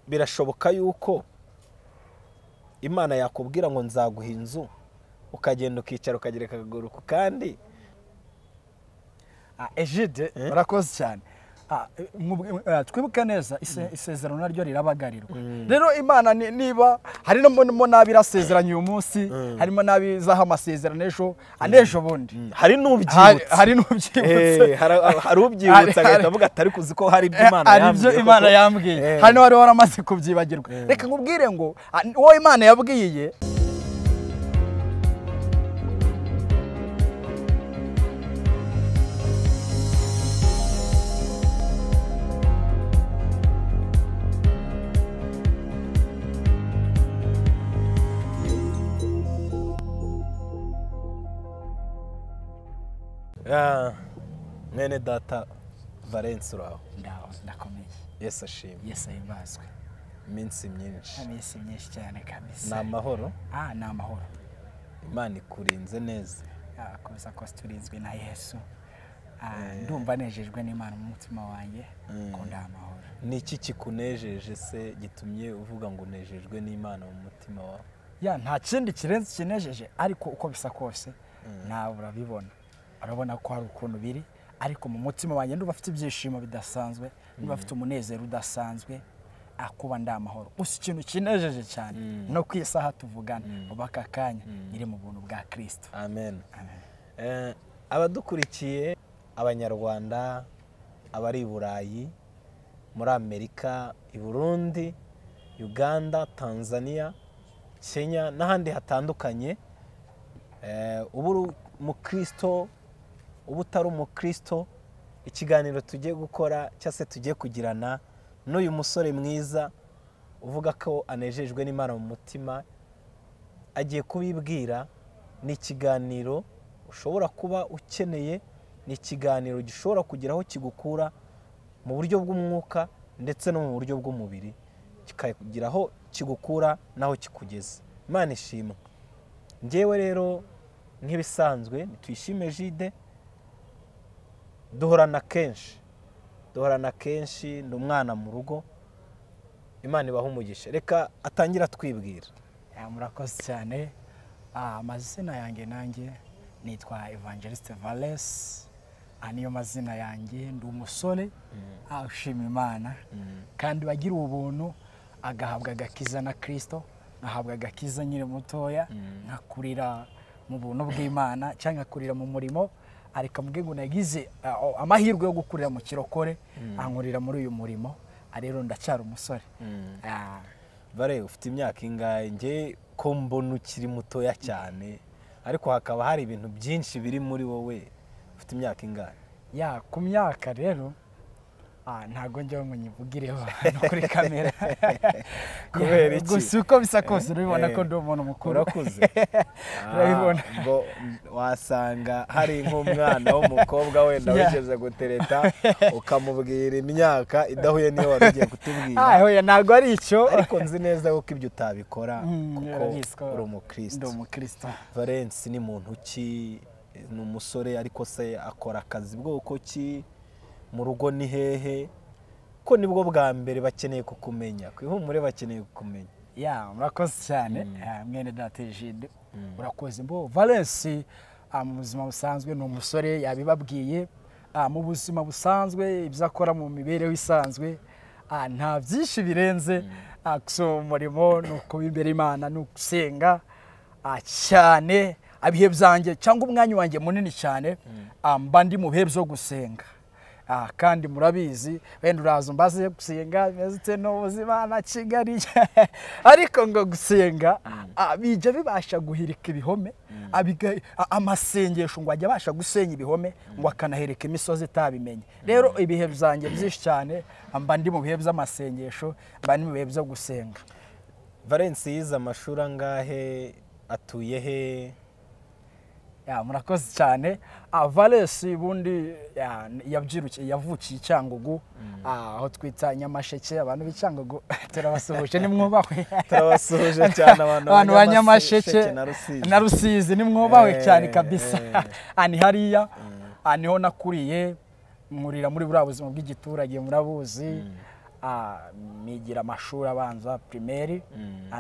birashoboka yuko Imana yakubwira ngo nzaguha inzu ukagenda ukicara ukagereka akaguru ku kandi. Ejide urakoze cyane. Twibuke neza isezerano naryo rirabagarirwa. Rero Imana niba hari no nabirasezeranye uyu munsi, harimo nabizaho amasezerano ejo bundi. Hari n'ubyibutse. Hari ubyibutse agavuga atari kuzi ko hari Imana yambwiye. Ari byo Imana yambwiye. Hari no wari waramaze kubyibagirwa. Reka nkubwire ngo uwo Imana yabwiye mwene data Valence uraho. Ndakomeye. Yesu ashimwe. Yesu ahimbazwe. Iminsi myinshi cyane kabisa. Ni amahoro? Ni amahoro. Imana ikurinze neza. Kubisa ko turinzwe na Yesu. Ndumva nejejwe n'Imana mu mutima wanjye ko nda amahoro. Niki kikunejeje se gitumye uvuga ngo nejejwe n'Imana mu mutima wawe? Nta kindi kirenze kinejeje, ariko uko bisa kose nawe urabibona. Arabona ko hari ukuntu biri, ariko mu mutima wanjye ndumva afite ibyishimo bidasanzwe, ndumva afite umunezero udasanzwe, akuba nda amahoro. Gusa ikintu kinejeje cyane no kwisaha tuvugana ubaka kanya iri mu buntu bwa Kristo. Amen. Abadukurikiye abanyarwanda, abari Burayi, muri Amerika, i Burundi, Uganda, Tanzania, Kenya n'ahandi hatandukanye, ubu umukristo ubutari umukristo, ikiganiro tugiye gukora cyase tugiye kugirana n'uyu musore mwiza uvuga ko anejejwe n'Imana mu mutima, agiye kubibwira. Ni ikiganiro ushobora kuba ukeneye, ni ikiganiro gishobora kugeraho kigukura mu buryo bw'umwuka ndetse no mu buryo bw'umubiri, kikagiraho kigukura naho kikugeza. Imana ishimwe. Njyewe rero nk'ibisanzwe nitwishime Jide, duhorana kenshi, ndi umwana mu rugo. Imana ibaha umugisha. Reka atangira twibwira. Murakoze cyane. Amazina yanjye nanjye nitwa Evangeliste Valence. Niyo mazina yanjye, ndi umusore ushima Imana kandi bagira ubuntu, agahabwa agakiza na Kristo, nahabwa agakiza nyine mutoya, nkakurira mu buntu bw'Imana cyangwa kurira mu murimo. Ariko mbwe ngo nagize amahirwe yo gukurira mu kirokore, ankurira muri uyu murimo. Rero ndacyari umusore. Bare ufite imyaka ingahe? Nge ko mbona ukiri mutoya cyane, ariko hakaba hari ibintu byinshi biri muri wowe. Ufite imyaka ingahe? Ku myaka rero ntago njye ngo nyivugireho kuri kamera. Kubera iki? Gusa uko bisa kose urabibona ko ndi umuntu mukuru. Urakuze. Urabibona. Wasanga hari nk'umwana w'umukobwa wenda wigeze gutereta ukamubwira imyaka idahuye niyo wari ugiye kutubwira. Hoya ntago ari icyo. Ariko nzi neza ko ibyo utabikora kuko uri umukristo. Ndi umukristo. Valence ni muntu ki? Ni umusore ariko se akora akazi bwoko ki? Mu rugo ni hehe? Ko nibwo bwa mbere bakeneye kukumenya, kwihumure bakeneye kukumenya. Murakoze cyane. Mwene data Jide urakoze. Valence mu buzima busanzwe ni umusore yabibabwiye. Mu buzima busanzwe ibyo akora mu mibereho isanzwe nta byinshi birenze, umurimo ni ukuba imbere Imana, ni ugusenga cyane. Abihe byanjye cyangwa umwanya wanjye munini cyane mba ndi mu bihe byo gusenga. Kandi murabizi wenda uraza mbaze gusenga bimeze n'ubuzima na Kigali, ariko ngo gusenga bijya bibasha guhirika ibihome, amasengesho ngo ajya abasha gusenya ibihome ngo akanahereka imisozi itabimenye. Rero ibihe byanjye byinshi cyane mba ndi mu bihe by'amasengesho, mba ndi mu bihe byo gusenga. Valence yize amashuri angahe? Atuye he? Murakoze cyane. Valence bundi yavukiye Cyangugu, aho twita Nyamasheke. Abantu b'Icyangugu turabasuhuje nimwubahwe. Turabasuhuje cyane abantu ba Nyamasheke na Rusizi nimwubahwe cyane kabisa. Ani hariya niho nakuriye, nkurira muri buriya buzima bw'igiturage murabuzi. nigira amashuri abanza primaire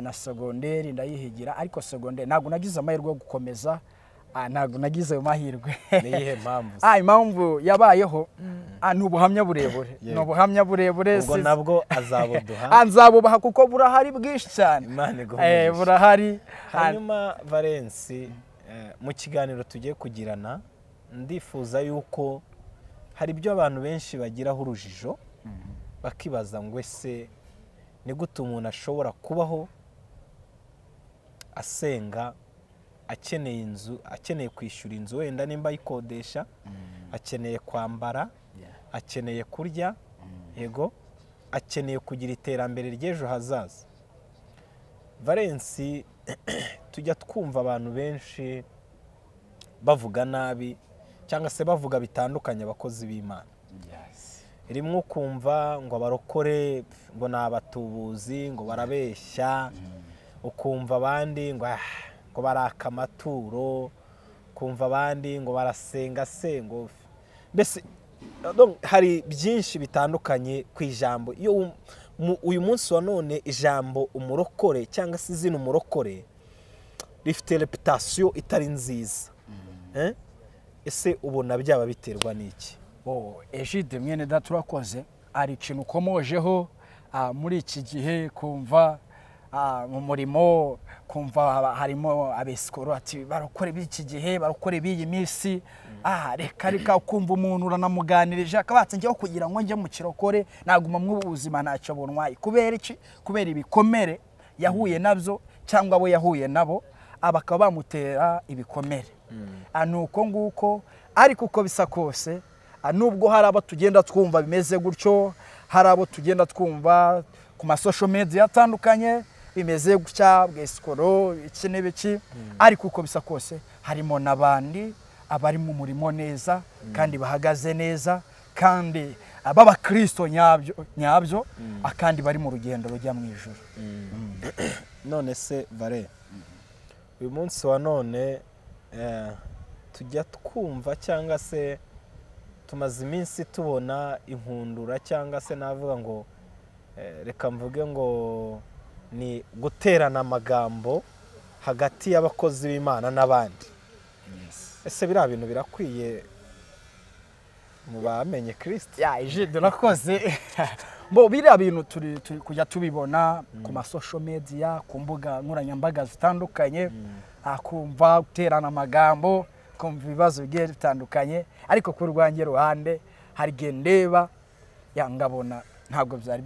na secondaire ndayihigira ariko secondaire ntabwo nagize amahirwe yo gukomeza ntabwo nagize ayo mahirwe niyihe mpamvu impamvu yabayeho ni ubuhamya burebure ni ubuhamya burebure ubwo nabwo azabuduha nzabubaha kuko burahari bwinshi cyane burahari hanyuma Valens mu kiganiro tugiye kugirana ndifuza yuko hari ibyo abantu benshi bagiraho urujijo bakibaza ngo ese ni gute umuntu ashobora kubaho asenga akeneye inzu akeneye kwishyura inzu wenda nimba ayikodesha akeneye kwambara akeneye kurya yego akeneye kugira iterambere ry'ejo hazaza Valens tujya twumva abantu benshi bavuga nabi cyangwa se bavuga bitandukanye abakozi b'Imana rimwe ukumva ngo abarokore ngo ni abatubuzi ngo barabeshya ukumva abandi ngo baraka amaturo ukumva abandi ngo barasenga sengo mbese hari byinshi bitandukanye ku ijambo iyo uyu munsi wa none ijambo umurokore cyangwa se izina umurokore rifite reputation itari nziza ese ubona byaba biterwa n'iki Ejide mwene da turakoze ari ikintu ukomojeho muri iki gihe kumva mu murimo kumva harimo abesikoro ati barokore b'iki gihe barokore b'iyi minsi reka kumva umuntu uranamuganirije akabatse njyeho kugira ngo njye mu kirokore naguma mu buzima ntacyo bunwaye kubera iki kubera ibikomere yahuye nabyo cyangwa abo yahuye nabo bakaba bamutera ibikomere nuko nguko ariko uko bisa kose nubwo hari abo tugenda twumva bimeze gutyo hari abo tugenda twumva ku masocial media atandukanye bimeze gutya bwesikoro iki n'ibiki ariko uko bisa kose harimo nabandi abari mu murimo neza kandi bahagaze neza kandi baba Kristo nyabyo akandi bari mu rugendo rujya mu ijuru none se Valens uyu munsi wa none tujya twumva cyangwa se tumaze iminsi tubona inkundura cyangwa se navuga ngo reka mvuge ngo ni guterana amagambo hagati y'abakozi b'Imana n'abandi ese biriya bintu birakwiye mu bamenye Kristo Ejide urakoze biriya bintu turi kujya tubibona ku masocial media ku mbuga nkoranyambaga zitandukanye akumva guterana amagambo kumva ibibazo bigiye bitandukanye ariko ku rwange ruhande hari gendeba yangabona ntabwo byari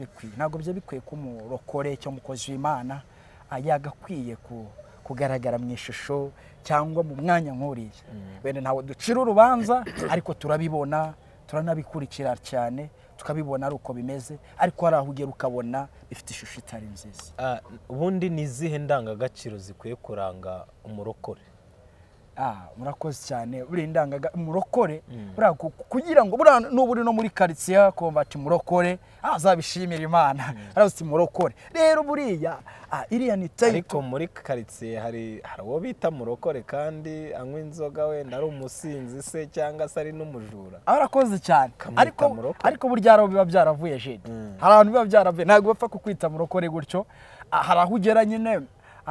bikwiye ko umurokore cyo mukozi w'Imana yagakwiye kugaragara mu ishusho cyangwa mu mwanya nk'uriya bene ntawe ducira urubanza ariko turabibona turanabikurikira cyane tukabibona ari uko bimeze ariko hari aho ugera ukabona bifite ishusho itari nziza ubundi ni izihe ndangagaciro zikwiye kuranga umurokore murakoze cyane buri ndangaga umurokore kugira ngo n'uburi no muri quartier akomba ati murokore azabishimira Imana aravuze murokore rero buriya iriya ni title ariko muri quartier hari uwo bita murokore kandi anywa inzoga wenda ari umusinzi se cyangwa se ari n'umujura arakoze cyane ariko burya aro biba byaravuye Jede hari abantu biba byaravuye ntabwo bapfa kukwita murokore gutyo hari aho ugera nyine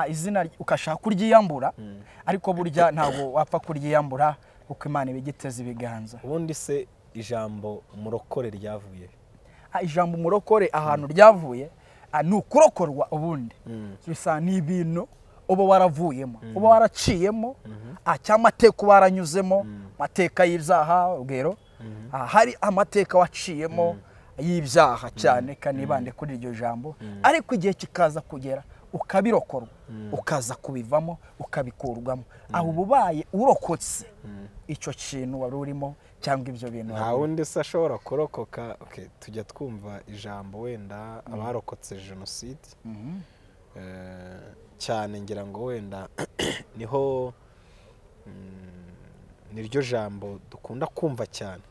izina ukashaka kuryiyambura ariko burya ntabwo wapfa kuryiyambura uko Imana ibigiteza ibiganza ubundi se ijambo umurokore ryavuye ijambo umurokore ahantu ryavuye ni ukurokorwa ubundi bisa n'ibintu uba waravuyemo uba waraciyemo cyangwa amateka uba waranyuzemo amateka y'ibyaha ubwero hari amateka waciyemo y'ibyaha cyane kanibande kuri iryo jambo ariko igihe kikaza kugera ukabirokorwa ukaza kubivamo ukabikurwamo aho ububaye urokotse icyo kintu wari urimo cyangwa ibyo bintu nta wundi se ashobora kurokoka tujya twumva ijambo wenda abarokotse jenoside cyane ngira ngo wenda niho niryo jambo dukunda kumva cyane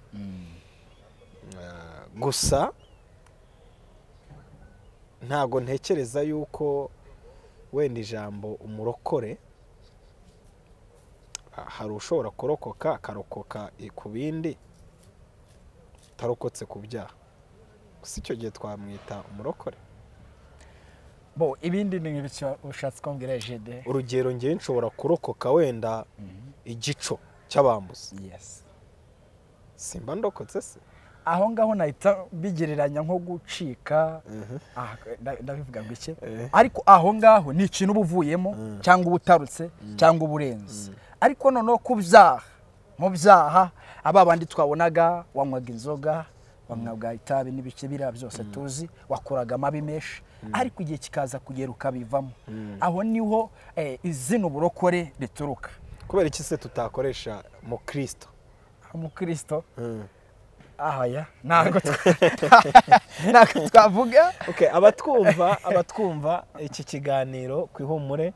gusa ntago ntekereza yuko wenda ijambo umurokore hari ushobora kurokoka akarokoka ku bindi tarokotse ku byaha gusa icyo gihe twamwita umurokore. bo ibindi ni nk'ibyo ushatse kumbwira Jede. Urugero ngiye nshobora kurokoka wenda igico cy'abambuzi, Yes. simba ndokotse se? aho ngaho nahita bigereranya nko gucika, ndabivuga ngo iki, ariko aho ngaho ni ikintu uba uvuyemo cyangwa uba utarutse cyangwa uburenze. ariko noneho ku byaha, mu byaha aba bandi twabonaga wanywaga inzoga, wanywaga itabi n'ibice biriya byose tuzi, wakoraga amabi menshi, ariko igihe kikaza kugera ukabivamo. aho niho izina uburokore rituruka. Kubera iki se tutakoresha mu Kristo? Mu Kristo ahaya ntabwo twavuga. abatwumva iki kiganiro ku ihumure,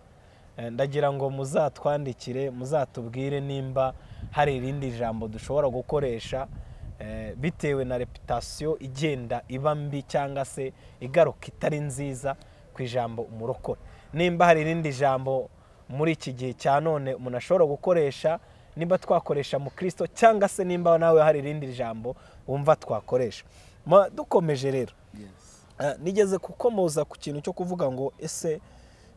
ndagira ngo muzatwandikire, muzatubwire nimba hari irindi jambo dushobora gukoresha bitewe na reputation igenda iba mbi cyangwa se igaruka itari nziza ku ijambo umurokore. Nimba hari irindi jambo muri iki gihe cya none umuntu ashobora gukoresha, nimba twakoresha mu Kristo cyangwa se nimba nawe hari irindi jambo wumva twakoresha. Dukomeje rero, nigeze kukomoza ku kintu cyo kuvuga ngo ese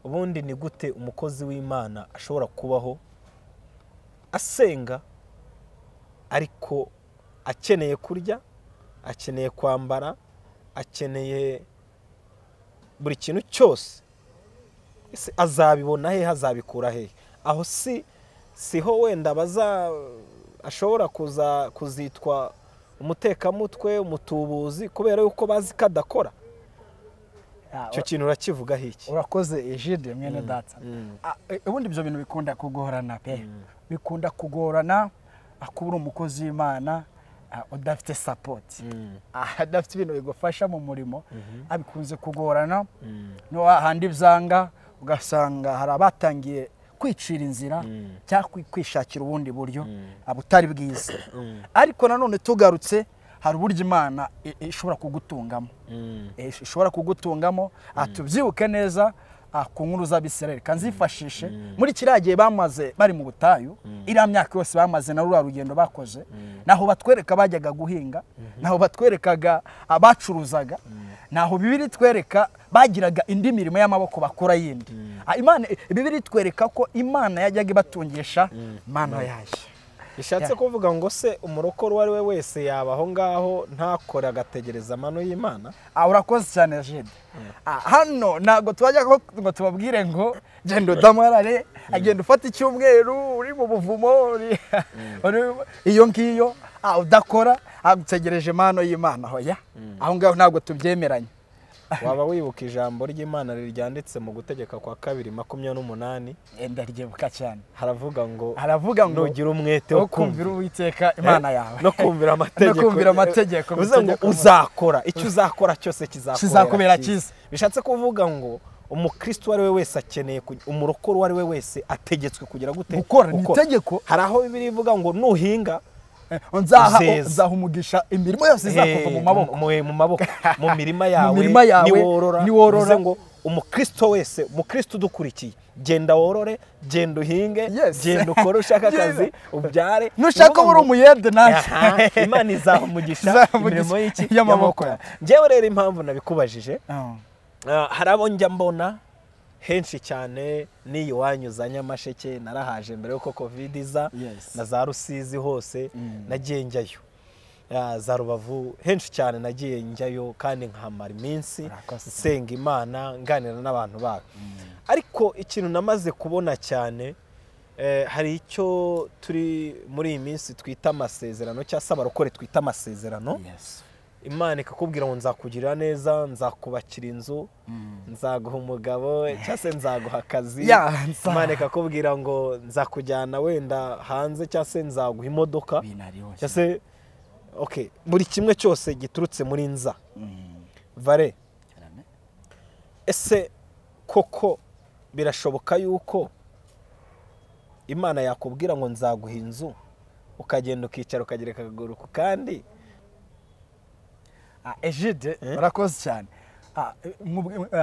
ubundi ni gute umukozi w'Imana ashobora kubaho asenga ariko akeneye kurya, akeneye kwambara, akeneye buri kintu cyose. Ese azabibona he, azabikura he? Aho siho wenda ashobora kuzitwa umutekamutwe, umutubuzi, kubera yuko bazi ko adakora. Icyo kintu urakivuga iki? Urakoze Ejide mwene data. Ubundi ibyo bintu bikunda kugorana pe, bikunda kugorana akubura umukozi w'Imana udafite support, adafite ibintu bigufasha mu murimo, abikunze kugorana. No handi byanga ugasanga hari abatangiye kwicira inzira cyangwa kwishakira ubundi buryo abutari bwiza. ariko nanone tugarutse, hari uburyo Imana ishobora kugutungamo, ishobora kugutungamo. Tubyibuke neza ku nkuru z'Abisirayeli, kanzifashishe muri kiriya gihe bamaze bari mu butayu, iriya myaka yose bamaze na ruriya rugendo bakoze, naho batwereka bajyaga guhinga, naho batwerekaga abacuruzaga, naho Bibiri twereka bagiraga indi mirimo y'amaboko bakora yindi. Bibiri twereka ko Imana yajyaga ibatungisha mano yaje. Bishatse kuvuga ngo se umurokore uwo ari we wese yaba aho ngaho ntakore agategereza amano y'Imana? Urakoze cyane Jede. Hano ntabwo twajya ngo tubabwire ngo genda udamarare, agenda ufata icyumweru uri mu buvumo, iyo ngiyo udakora agutegereje mano y'Imana. Hoya, aho ngaho ntabwo tubyemeranya. Waba wibuka ijambo ry'Imana ryanditse mu Gutegeka kwa 2:28? Ndaryibuka cyane. Haravuga ngo nugira umwete wo kumvira Uwiteka Imana yawe no kumvira amategeko, bivuze ngo uzakora icyo uzakora cyose kizakubera cyiza. Bishatse kuvuga ngo umukristo wari we wese akeneye, umurokore wari we wese ategetswe kugira gute gukora. Ni itegeko. Hari aho Bibiri ivuga ngo nuhinga nzaha umugisha imirimo yose izakuva mu maboko, mu mirima yawe niworora. Bivuze ngo umukristo wese, umukristo udukurikiye, genda worore, genda uhinge, genda ukore, ushaka akazi ubyare, nushaka uri umuyede nanjye Imana izaha umugisha imirimo y'amaboko. Njyewe rero impamvu nabikubajije, hari abo njya mbona henshi cyane, n'iyi wanyuza Nyamasheke narahaje mbere yuko covid iza, na za Rusizi hose nagiye njyayo, za Rubavu henshi cyane nagiye njyayo, kandi nkamara iminsi nsenga Imana, nganira n'abantu bayo. ariko ikintu namaze kubona cyane, hari icyo turi muri iyi minsi twita amasezerano, cyangwa se abarokore twita amasezerano. Imana ikakubwira ngo nzakugirira neza, nzakubakira inzu, nzaguha umugabo, cyangwa se nzaguha akazi. Imana ikakubwira ngo nzakujyana wenda hanze, cyangwa se nzaguha imodoka, cyangwa se buri kimwe cyose giturutse muri nza. Vare, ese koko birashoboka yuko Imana yakubwira ngo nzaguha inzu, ukagenda ukicara ukagereka akaguru ku kandi? Ejide, urakoze cyane.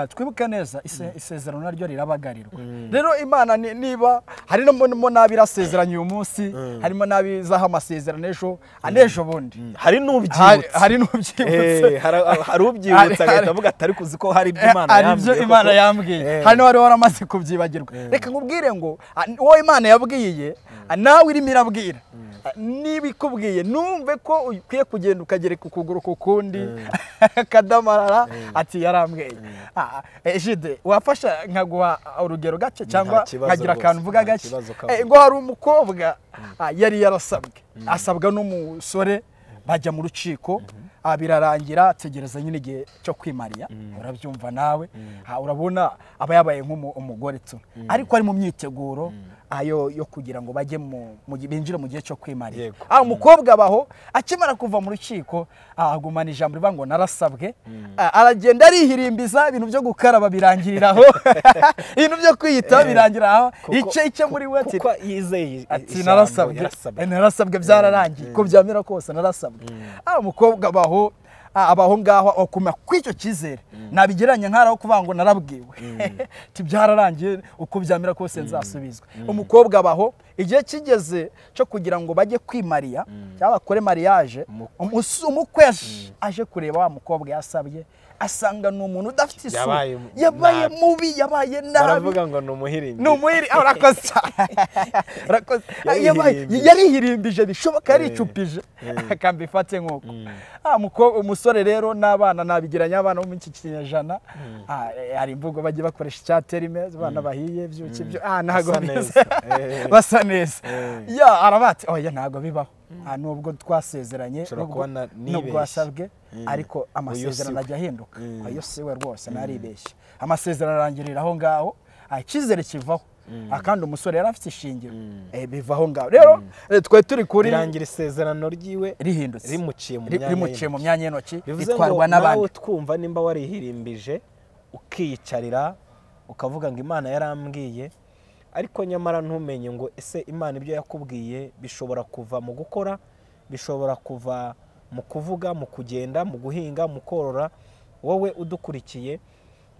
twibuke neza isezerano naryo rirabagarirwa rero Imana niba hari no nabirasezeranye uyu munsi harimo nabizaho amasezerano ejo bundi hari n'ubyibutse hari n'ubyibutse hari ubyibutse agahita avuga atari kuzi ko hari ibyo Imana yambwiye hari n'abari waramaze kubyibagirwa reka nkubwire ngo wowe Imana yabwiye nawe irimo irabwira niba ikubwiye numve ko ukwiye kugenda ukagereka ukuguru ku kundi kadamarara ati yarambwiye Jide wafasha nkaguha urugero gace cyangwa nkagira akantu uvuga gace ngo hari umukobwa yari yarasabwe asabwa n'umusore bajya mu rukiko birarangira ategereza nyine igihe cyo kwimariya urabyumva nawe urabona aba yabaye nk'umugore tu ariko ari mu myiteguro yo kugira ngo bajye binjire mu gihe cyo kwimariya umukobwa abaho akimara kuva mu rukiko agumana ijambo rivuga ngo narasabwe aragenda arihirimbiza ibintu byo gukaraba birangiriraho ibintu byo kwiyitaho birangiriraho icyo muri we kuko yizeye ati narasabwe byararangiye ko byamera kose narasabwe umukobwa abaho ngaho okuma kwicyo kizere nabigeranya nkaraho kuvuga ngo narabwiwe tibyararangiye uko byamera kose nzasubizwa umukobwa abaho igihe kigeze cyo kugira ngo bajye kwimariya cyangwa bakore mariage umukwe aje kureba wa mukobwa yasabye asanga n'umuntu udafite isu yabaye mubi yabaye nabi baravuga ngo n'umuhirimbi urakoze yarihirimbije bishoboka yaricupije akambifate nk'uko umusore rero n'abana nabigiranya abana bo mu iki kinyejana hari imvugo bagiye bakoresha icyatera imeza abana bahiye byuki byo ntago basa neza arabati oya ntago bibaho nubwo twasezeranye nubwo wasabwe ariko amasezerano ajya ahinduka ayo siwe rwose naribeshye amasezerano arangirira aho ngaho ikizere kivaho kandi umusore yari afite ishingiro bivaho ngaho rero twe turi kuri birangira isezerano ryiwe rihindutse rimuciye mu myanya y'intoki bitwarwa n'abandi nawe twumva nimba warihirimbije ukiyicarira ukavuga ngo Imana yarambwiye ariko nyamara ntumenye ngo ese Imana ibyo yakubwiye bishobora kuva mu gukora bishobora kuva mu kuvuga mu kugenda mu guhinga mu korora wowe udukurikiye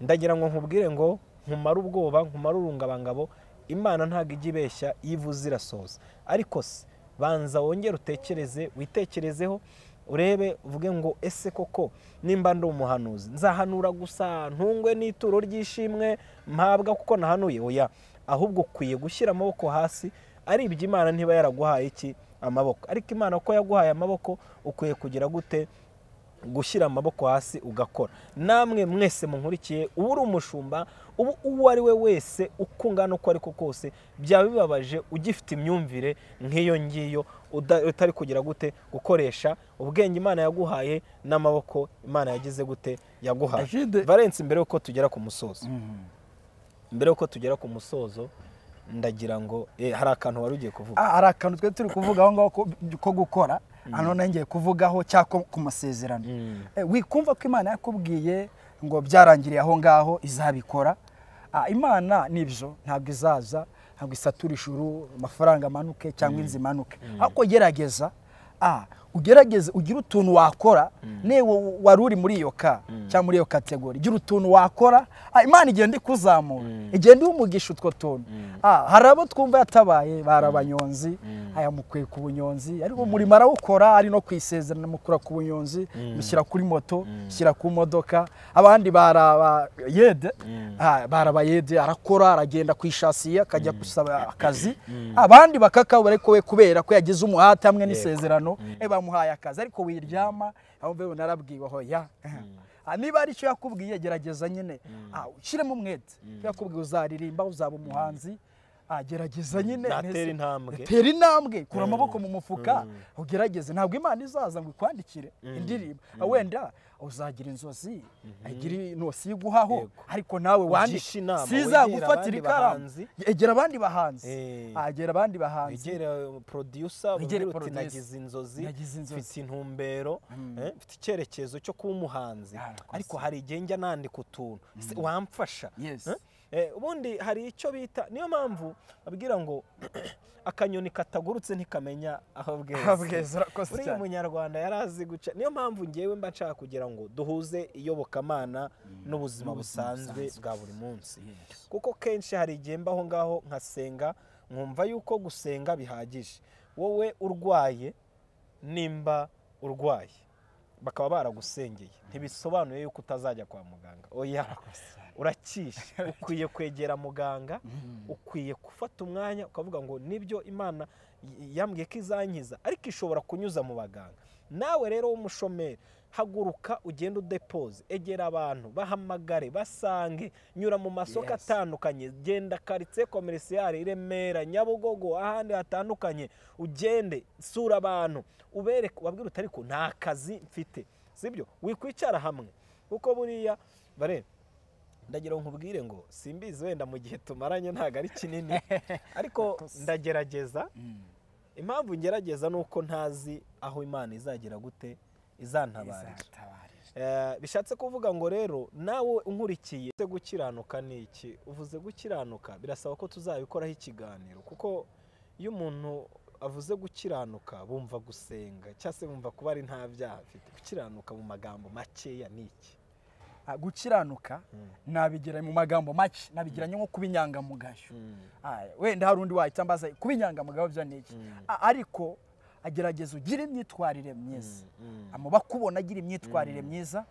ndagira ngo nkubwire ngo nkumara ubwoba nkumara urungabangabo Imana ntago ijya ibeshya yivuze irasoza ariko se banza wongere utekereze witekerezeho urebe uvuge ngo ese koko nimba ndi umuhanuzi nzahanura gusa ntungwe n'ituro ry'ishimwe mpabwa kuko nahanuye oya ahubwo ukwiye gushyira amaboko hasi ari ibyo Imana ntiba yaraguhaye iki amaboko ariko Imana ko yaguhaye amaboko ukwiye kugira gute gushyira amaboko hasi ugakora namwe mwese munkurikiye ubu uri umushumba ubu uwo ari we wese ukungana uko ariko kose byaba bibabaje ugifite imyumvire nk'iyo ngiyo utari kugira gute gukoresha ubwenge Imana yaguhaye n'amaboko Imana yagize gute yaguhaye Valence mbere yuko tugera ku musozo ndagira ngo hari akantu wari ugiye kuvuga hari akantu twe turi kuvuga aho ngaho ko gukora hano ngiye kuvugaho cyako ku masezerano wikumva ko Imana yakubwiye ngo byarangiriye aho ngaho izabikora Imana nibyo ntabwo izaza ntabwo isatura ijuru amafaranga amanuke cyangwa inzu imanuke ariko gerageza ugerageze ugira utuntu wakora newe wari uri muri iyo cyangwa muri iyo kategori gira utuntu wakora Imana igenda ikuzamura igenda umugisha utwo tuntu hari abo twumva yatabaye barabanyonzi mukwiye ku bunyonzi ariko muri marawukora ari no kwisezerana mukura ku bunyonzi mushyira kuri moto shyira ku modoka abandi barabayede arakora aragenda kwishasiye akajya gusaba akazi abandi bakakabura ariko we kubera ko yagize umuhate hamwe n'isezerano bamuhaye akazi ariko wiryama ahubwo narabwiwe hoya niba ari cyo yakubwiye gerageza nyine ushyiremo umwete yakubwiye uzaririmba uzaba umuhanzi gerageza nyine tera intambwe kura amaboko mu mufuka ugerageze ntabwo Imana izaza ngo ikwandikire indirimbo wenda uzagira inzozi agira intosi y'iguhaho ariko nawe wandisha sizagufatira ikaramu egera abandi bahanzi egera producer uti nagize inzozi mfite intumbero mfite icyerekezo cyo kuba umuhanzi ariko hari igihe njya nandika utuntu wamfasha ubundi hari icyo bita, niyo mpamvu babwira ngo akanyoni katagurutse ntikamenya aho bweze. Buriya umunyarwanda yarazi guca. Niyo mpamvu ngewe mba nshaka kugira ngo duhuze iyobokamana n'ubuzima busanzwe bwa buri munsi, kuko kenshi hari igihe mbaho ngaho nkasenga nkumva yuko gusenga bihagije. Wowe urwaye, nimba urwaye bakaba baragusengeye, ntibisobanuye yuko utazajya kwa muganga. Oya, urakisha. Ukwiye kwegera muganga, ukwiye gufata umwanya ukavuga ngo nibyo Imana yambwiye ko izankiza, ariko ishobora kunyuza mu baganga. Nawe rero w'umushomeri, haguruka ugenda udepoze, egera abantu, bahamagare, basange, nyura mu masoko atandukanye, genda quartier commercial Remera, Nyabugogo, ahandi hatandukanye, ugende sura abantu, ubereke, wabwira utari ko nta kazi mfite. Sibyo, wikwicara hamwe, kuko buriya bare ndagira nkubwire ngo simbizi wenda mu gihe tumaranye ntago ari kinini, ariko ndagerageza. Impamvu ngerageza nuko ntazi aho Imana izagira gute izantabarira. Bishatse kuvuga ngo rero nawe unkurikiye, gukiranuka niki? Uvuze gukiranuka, birasaba ko tuzabikoraho ikiganiro, kuko iyo umuntu avuze gukiranuka bumva gusenga, cyase bumva kuba ari nta byaha afite. Gukiranuka mu magambo makeya niki? Gukiranuka nabigira mu magambo make, nabigiranye nko kubinyangamugayo. Wenda hari undi wayitambaza kubinyangamugayo byo niki, ariko agerageza ugira imyitwarire myiza, amuba kubona agira imyitwarire myiza,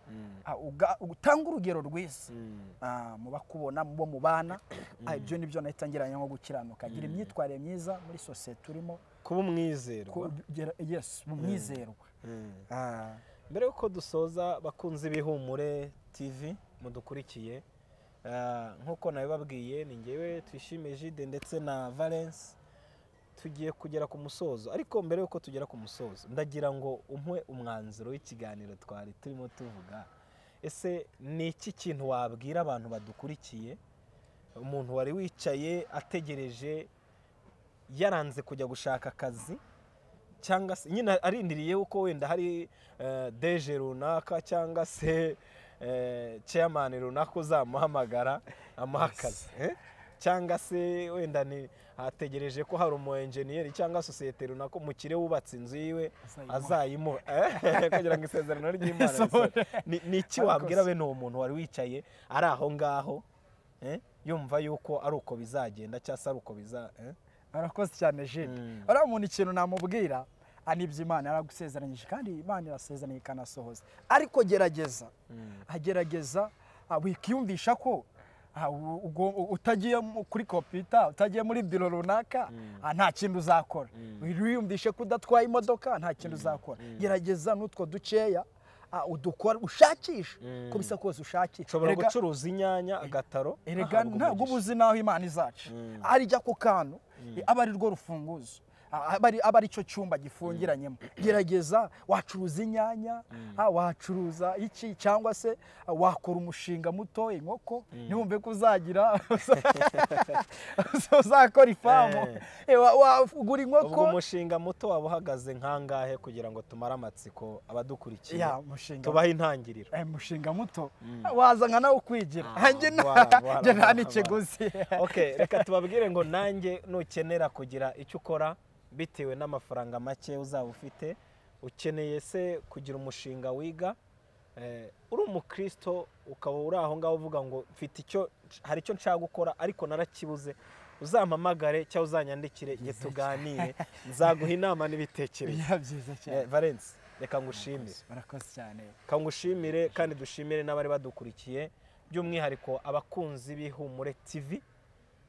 utanga urugero rwiza, muba kubona mubo mubana. Ibyo nibyo nahitangiranye nko gukiranuka, agira imyitwarire myiza muri society turimo, kuba umwizerwa. Yes, umwizerwa. Mbere yuko dusoza, bakunze Bihumure TV mudukurikiye, nkuko nabibabwiye, ni ngewe Twishime Jide ndetse na Valence, tugiye kugera ku musozo. Ariko mbere yuko tugera ku musozo, ndagira ngo umpe umwanzuro w'ikiganiro twari turimo tuvuga. Ese ni iki kintu wabwira abantu badukurikiye, umuntu wari wicaye ategereje, yaranze kujya gushaka akazi, cyangwa se nyine arindiriye uko wenda hari deje runaka cyangwa se chairman runaka uzamuhamagara amuha akazi, cyangwa se wenda ni ategereje ko hari umu engineer cyangwa societe runaka mukire wubatse inzu yiwe azayimuha kugira ngo isezerano ry'Imana. Ni iki wabwira bene uwo muntu wari wicaye ari aho ngaho, yumva yuko ari uko bizagenda cyangwa se ari uko biza? Arakoze cyane Jide. Ara umuntu ikintu namubwira, anibye Imana yaragusezeranyije kandi Imana irasezeranye ikanasohoza. Ariko gerageza, agerageza wikiyumvisha ko utagiye kuri computer, utagiye muri biro runaka, nta kintu uzakora. Wiyumvishe ko udatwaye imodoka, nta kintu uzakora. Gerageza n'utwo duceya udukora, ushakisha ko bisa kose ushakisha. Ushobora gucuruza inyanya agataro, erega ntabwo ubuzi naho Imana izaca. Arijya ku kantu aba ari rwo rufunguzo, aba ari cyo cyumba gifungiranyemo. Gerageza wacuruza inyanya, wacuruza iki, cyangwa se wakora umushinga muto, inkoko, ntiwumve ko uzagira uzakora ifamu, wagura inkoko. Ubwo umushinga muto waba uhagaze nkangahe kugira ngo tumare amatsiko abadukurikiye, tubahe intangiriro? Umushinga muto waza nka nawe ukwigira, njye nta n'ikiguzi. Okay, reka tubabwire ngo nanjye nukenera kugira icyo ukora bitewe n'amafaranga make uzaba ufite, ukeneye se kugira umushinga wiga, uri umukristo ukaba uri aho ngaho uvuga ngo mfite icyo, hari icyo nshaka gukora ariko narakibuze, uzampamagare cyangwa uzanyandikire nge tuganire, nzaguha inama n'ibitekerezo. Valence, reka ngushimire. Barakoze cyane. Kangushimire kandi dushimire n'abari badukurikiye, by'umwihariko abakunzi b'Ihumure TV,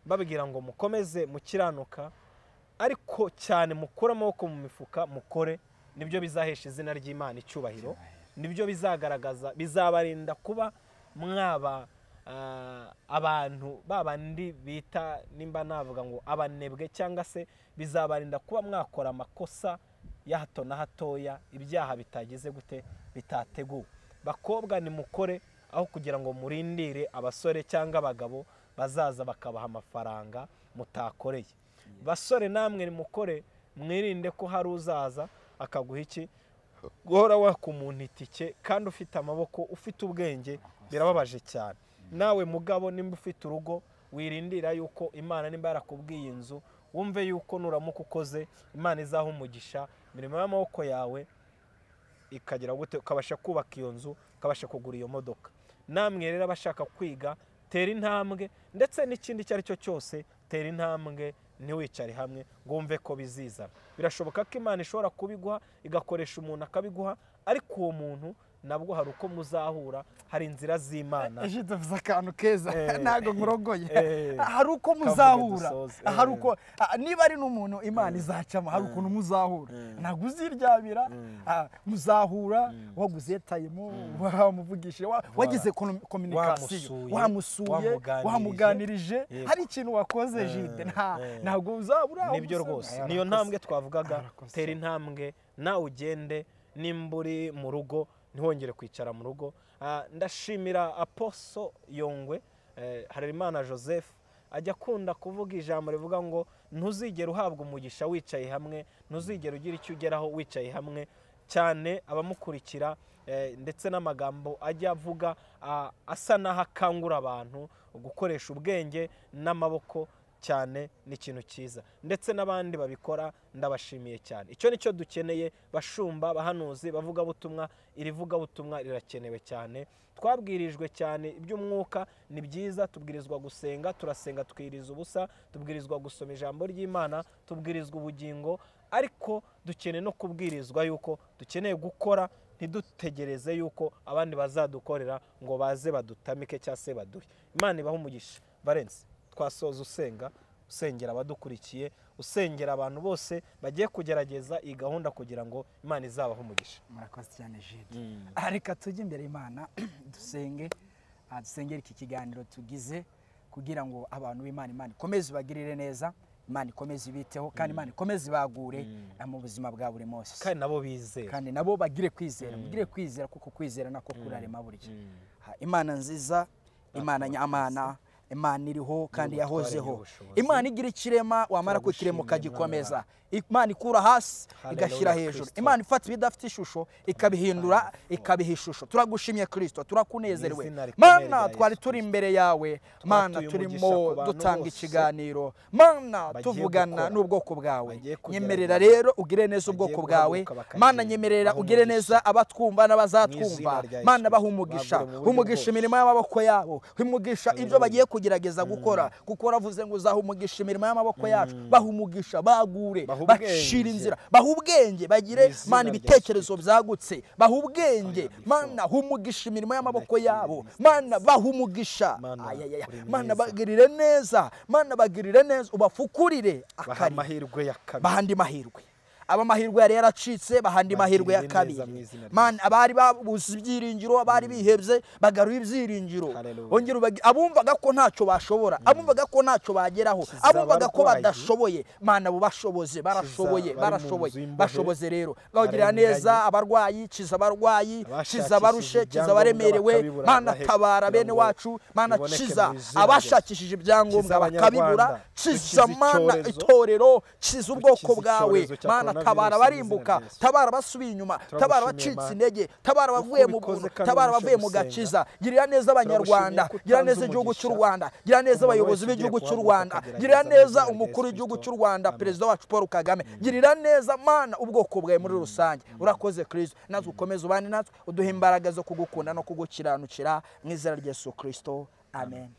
babwira ngo mukomeze mukiranuka, ariko cyane mukura amaboko mu mifuka, mukore, nibyo bizahesha izina ry'Imana icyubahiro, nibyo bizagaragaza, bizabarinda kuba mwaba abantu babandi bita, nimba navuga ngo abanebwe, cyangwa se bizabarinda kuba mwakora amakosa ya hato na hatoya, ibyaha bitagize gute, bitateguwe. Bakobwa ni mukore, aho kugira ngo murindire abasore cyangwa abagabo bazaza bakabaha amafaranga mutakoreye. Basore namwe ni mukore, mwirinde ko hari uzaza akaguha iki, guhora waka umuntu itike kandi ufite amaboko, ufite ubwenge, birababaje cyane. Nawe mugabo nimba ufite urugo, wirindira yuko Imana nimba yarakubwiye inzu wumve yuko nuramuka ukoze Imana izaha umugisha imirimo y'amaboko yawe ikagira gute ukabasha kubaka iyo nzu ukabasha kugura iyo modoka. Namwe rero abashaka kwiga tera intambwe ndetse n'ikindi cyari cyo cyose tera intambwe ntiwicare hamwe ngo wumve ko bizizana. Birashoboka ko Imana ishobora kubiguha igakoresha umuntu akabiguha ariko uwo muntu nabwo hari uko muzahura, hari inzira z'Imana. Eje tuvuze akantu keza ntago nkurogoye, hari uko muzahura, hari uko niba ari n'umuntu Imana izacamo hari ukuntu muzahura, ntago uziryamira, muzahura waguze time wamuvugishije, wagize communication, wamusuye, wamuganirije, hari ikintu wakoze Jide, ntago uzabura. Nibyo rwose, niyo ntambwe twavugaga, tera intambwe nawe ugende nimburi mu rugo ntihongere kwicara mu rugo. Ndashimira Apostle Yongwe Harerimana Joseph ajya akunda kuvuga ijambo rivuga ngo ntuzigera uhabwa umugisha wicaye hamwe, ntuzigera ugira icyo ugeraho wicaye hamwe. Cyane abamukurikira ndetse n'amagambo ajya avuga asa naho akangura abantu gukoresha ubwenge n'amaboko cyane n'ikintu cyiza, ndetse n'abandi babikora ndabashimiye cyane. Icyo nicyo dukeneye, bashumba, bahanuzi, bavuga butumwa. Iri vuga butumwa rirakenewe cyane. Twabwirijwe cyane iby'umwuka, ni byiza, tubwirizwa gusenga, turasenga twiriza ubusa, tubwirizwa gusoma ijambo ry'Imana, tubwirizwa ubugingo, ariko dukeneye no kubwirizwa yuko dukeneye gukora, ntidutegereze yuko abandi bazadukorera ngo baze badutamike cyangwa se baduhe. Imana ibahe umugisha. Valence, twasoza usengera abadukurikiye, usengera abantu bose bagiye kugerageza iyi gahunda kugira ngo Imana izabaho umugisha. Murakoze cyane Jide. Reka tujye imbere Imana dusengera iki kiganiro tugize kugira ngo abantu b'Imana ikomeze bagirire neza, Imana ikomeze ibiteho, kandi Imana ikomeze bagure mu buzima bwa buri munsi, kandi nabo bizera, kandi nabo bagire kwizera, mugire kwizera kuko kwizera nako kurarema burya. Imana nziza, Imana nyamana, Imana iriho kandi yahozeho, Imana igira ikirema wamara kukirema ukagikomeza, Imana ikura hasi igashyira hejuru, Imana ifata ibidafite ishusho ikabihindura ikabiha ishusho. Turagushimye Kristo, turakunezerewe Mana, twari turi imbere yawe Mana, turimo dutanga ikiganiro Mana, tuvugana n'ubwoko bwawe. Nyemerera rero ugire neza ubwoko bwawe Mana, nyemerera ugire neza abatwumva n'abazatwumva Mana, bahumugisha, humugisha imirimo y'amaboko yabo, humugisha ibyo bagiye kugerageza gukora, kuko ravuze ngo uzahumugisha imirimo y'amaboko yacu. Bahumugisha, bagure, bashira inzira, bahubwenge, bagire Mana ibitekerezo byagutse, bahubwenge Mana, humugisha imirimo y'amaboko yabo Mana, bahumugisha Mana, bagirire neza Mana, bagirire neza, ubafukurire akari bahandi mahirwe. Abamahirwe yari yaracitse bahandi mahirwe ya kabiri Mana, abari babuze ibyiringiro, abari bihebye bagaruye ibyiringiro. Ongera abumvaga ko ntacyo bashobora, abumvaga ko ntacyo bageraho, abumvaga ko badashoboye Mana, bubashoboze, bashoboze rero. Bagirira neza abarwayi, kiza abarwayi, kiza abarushe, kiza abaremerewe Mana, tabara bene wacu Mana, kiza abashakishije ibyangombwa bakabibura, kiza Mana itorero, kiza ubwoko bwawe Mana, tabara barimbuka, tabara basubiye inyuma, tabara bacitse intege, tabara bavuye mu buntu, tabara bavuye mu gakiza. Girira neza abanyarwanda, girira neza igihugu cy'u Rwanda, girira neza abayobozi b'igihugu cy'u Rwanda, girira neza umukuru w'igihugu cy'u Rwanda Perezida wacu Paul Kagame, girira neza Mana ubwoko bwawe muri rusange. Urakoze Kristo, natwe ukomeze ubane natwe, uduhe imbaraga zo kugukunda no kugukiranukira mu izina rya Yesu Kristo, amen.